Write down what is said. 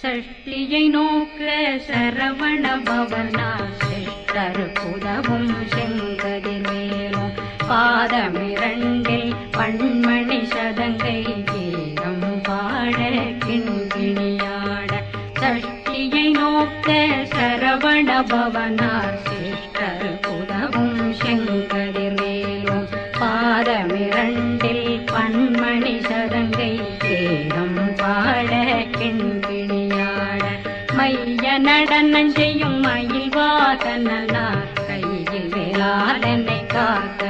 சஷ்டியை நோக்க சரவண பவனா சிஷ்டர் புதவும் செங்கதிர்வேலும் பாதமிரண்டில் பண்மணி சதங்கை கீதம் பாட கிண்கிணியாட சஷ்டியை நோக்க சரவண பவனார் சிஷ்டர் புதவும் செங்கதிர்வேலும் பாதமிரண்டில் பண்மணி சதங்கை கீதம் பாட கிண்கிணியாட மைய நடனம் செய்யும் மயில் வாகனார் கையில் வேளாளனை காக்க